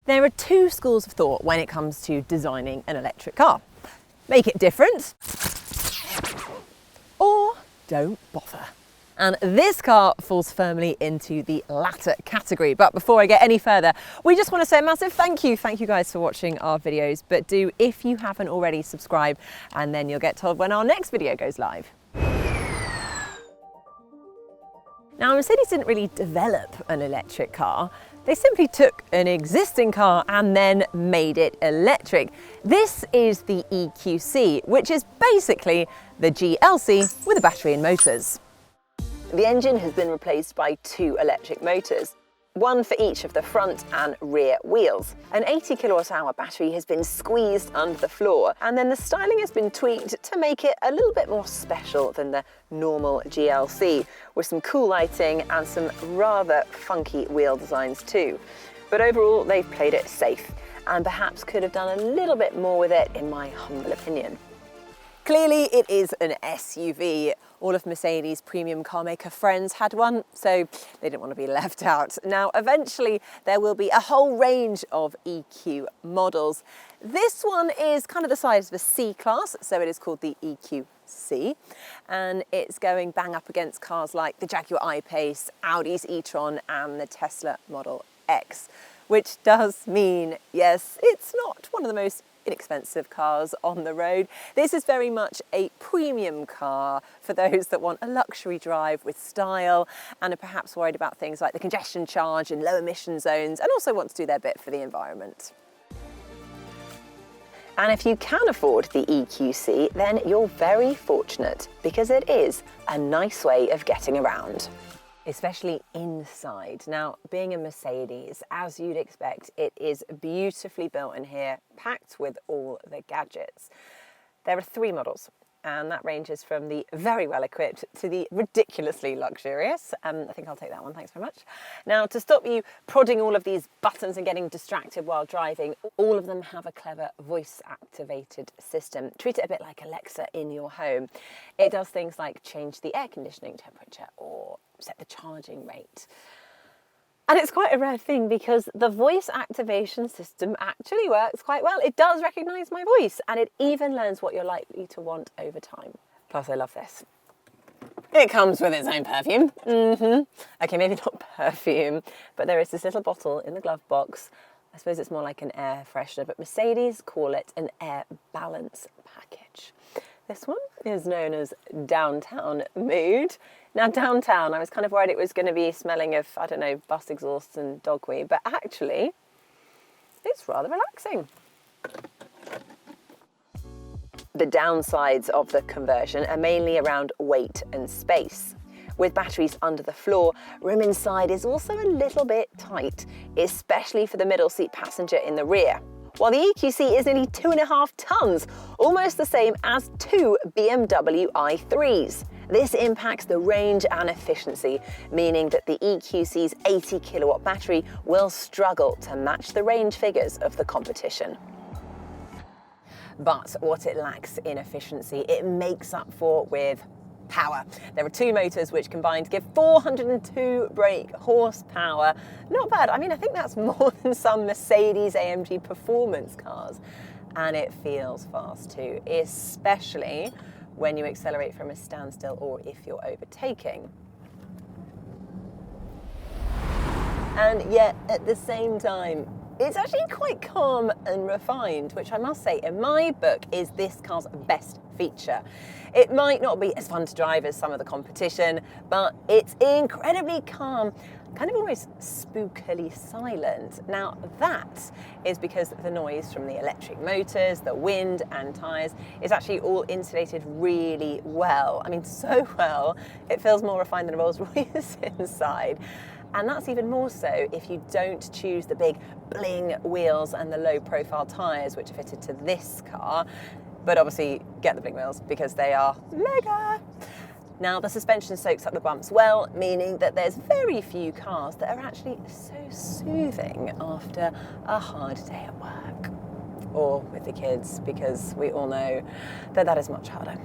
There are two schools of thought when it comes to designing an electric car. Make it different, or don't bother. And this car falls firmly into the latter category. But before I get any further, we just want to say a massive thank you guys for watching our videos. But do, if you haven't already, subscribe, and then you'll get told when our next video goes live. Now, Mercedes didn't really develop an electric car. They simply took an existing car and then made it electric. This is the EQC, which is basically the GLC with a battery and motors. The engine has been replaced by two electric motors, one for each of the front and rear wheels. An 80 kilowatt-hour battery has been squeezed under the floor, and then the styling has been tweaked to make it a little bit more special than the normal GLC, with some cool lighting and some rather funky wheel designs too. But overall, they've played it safe, and perhaps could have done a little bit more with it, in my humble opinion. Clearly, it is an SUV. All of Mercedes' premium car maker friends had one, so they didn't want to be left out. Now, eventually, there will be a whole range of EQ models. This one is kind of the size of a C-Class, so it is called the EQC, and it's going bang up against cars like the Jaguar I-Pace, Audi's e-tron, and the Tesla Model X, which does mean, yes, it's not one of the most inexpensive cars on the road. This is very much a premium car for those that want a luxury drive with style and are perhaps worried about things like the congestion charge and low emission zones, and also want to do their bit for the environment. And if you can afford the EQC, then you're very fortunate, because it is a nice way of getting around, especially inside. Now, being a Mercedes, as you'd expect, it is beautifully built in here, packed with all the gadgets. There are three models, and that ranges from the very well equipped to the ridiculously luxurious. I think I'll take that one, thanks very much. Now, to stop you prodding all of these buttons and getting distracted while driving, all of them have a clever voice activated system. Treat it a bit like Alexa in your home. It does things like change the air conditioning temperature or set the charging rate. And it's quite a rare thing, because the voice activation system actually works quite well. It does recognise my voice, and it even learns what you're likely to want over time. Plus, I love this. It comes with its own perfume. Okay, maybe not perfume, but there is this little bottle in the glove box. I suppose it's more like an air freshener, but Mercedes call it an air balance package. This one is known as Downtown Mood. Now, downtown, I was kind of worried it was going to be smelling of, I don't know, bus exhaust and dog wee, but actually, it's rather relaxing. The downsides of the conversion are mainly around weight and space. With batteries under the floor, room inside is also a little bit tight, especially for the middle seat passenger in the rear. While the EQC is nearly 2.5 tons, almost the same as two BMW i3s. This impacts the range and efficiency, meaning that the EQC's 80 kilowatt battery will struggle to match the range figures of the competition. But what it lacks in efficiency, it makes up for with power. There are two motors which combined give 402 brake horsepower. Not bad. I mean, I think that's more than some Mercedes-AMG performance cars. And it feels fast too, especially when you accelerate from a standstill or if you're overtaking. And yet, at the same time, it's actually quite calm and refined, which I must say, in my book, is this car's best feature. It might not be as fun to drive as some of the competition, but it's incredibly calm, kind of almost spookily silent. Now, that is because the noise from the electric motors, the wind and tyres is actually all insulated really well. I mean, so well, it feels more refined than a Rolls Royce inside. And that's even more so if you don't choose the big bling wheels and the low profile tyres which are fitted to this car. But obviously get the bling wheels because they are mega. Now, the suspension soaks up the bumps well, meaning that there's very few cars that are actually so soothing after a hard day at work. Or with the kids, because we all know that that is much harder.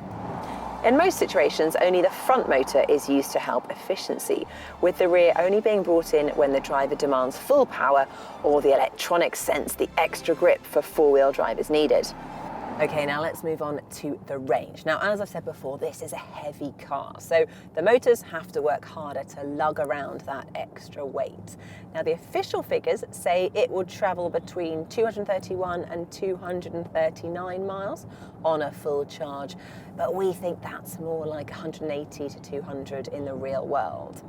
In most situations, only the front motor is used to help efficiency, with the rear only being brought in when the driver demands full power or the electronics sense the extra grip for four-wheel drive is needed. Okay, now let's move on to the range. Now, as I've said before, this is a heavy car, so the motors have to work harder to lug around that extra weight. Now, the official figures say it will travel between 231 and 239 miles on a full charge, but we think that's more like 180 to 200 in the real world.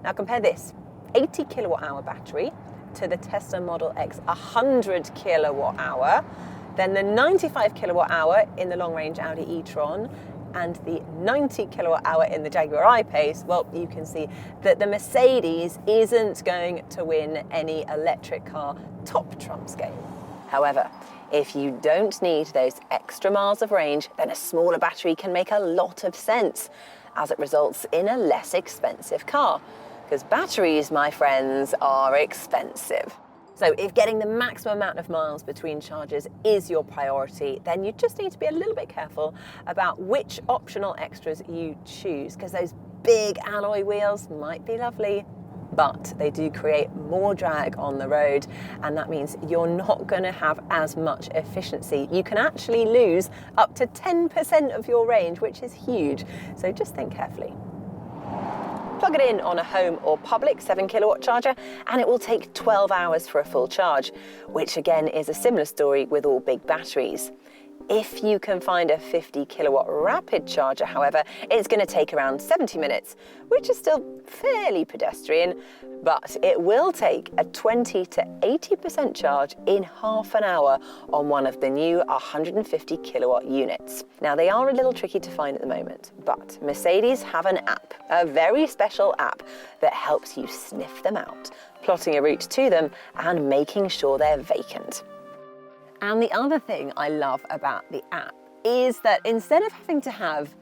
Now, compare this 80 kilowatt hour battery to the Tesla Model X 100 kilowatt hour, then the 95 kilowatt hour in the long-range Audi e-tron and the 90 kilowatt hour in the Jaguar I-Pace. Well, you can see that the Mercedes isn't going to win any electric car top trumps game. However, if you don't need those extra miles of range, then a smaller battery can make a lot of sense, as it results in a less expensive car. Because batteries, my friends, are expensive. So if getting the maximum amount of miles between charges is your priority, then you just need to be a little bit careful about which optional extras you choose, because those big alloy wheels might be lovely, but they do create more drag on the road, and that means you're not going to have as much efficiency. You can actually lose up to 10% of your range, which is huge. So just think carefully. Plug it in on a home or public 7 kilowatt charger and it will take 12 hours for a full charge, which again is a similar story with all big batteries. If you can find a 50 kilowatt rapid charger, however, it's going to take around 70 minutes, which is still fairly pedestrian, but it will take a 20 to 80% charge in half an hour on one of the new 150 kilowatt units. Now, they are a little tricky to find at the moment, but Mercedes have an app, a very special app that helps you sniff them out, plotting a route to them and making sure they're vacant. And the other thing I love about the app is that instead of having to have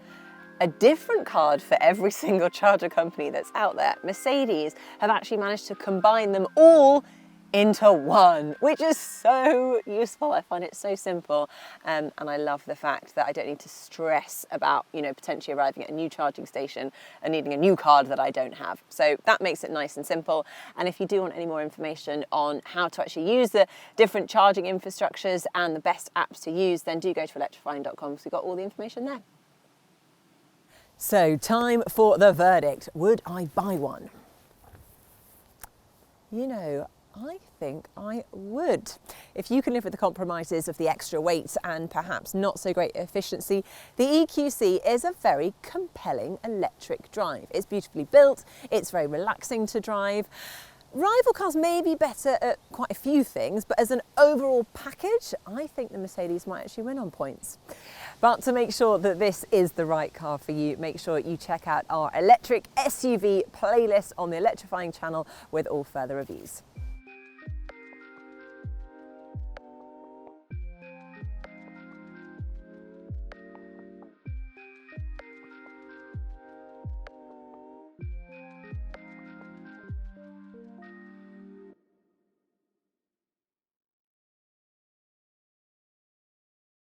a different card for every single charger company that's out there, Mercedes have actually managed to combine them all into one, which is so useful. I find it so simple, and I love the fact that I don't need to stress about, potentially arriving at a new charging station and needing a new card that I don't have. So that makes it nice and simple. And if you do want any more information on how to actually use the different charging infrastructures and the best apps to use, then do go to electrifying.com because we've got all the information there. So, time for the verdict. Would I buy one? I think I would. If you can live with the compromises of the extra weight and perhaps not so great efficiency, the EQC is a very compelling electric drive. It's beautifully built, it's very relaxing to drive. Rival cars may be better at quite a few things, but as an overall package, I think the Mercedes might actually win on points. But to make sure that this is the right car for you, make sure you check out our electric SUV playlist on the Electrifying channel with all further reviews.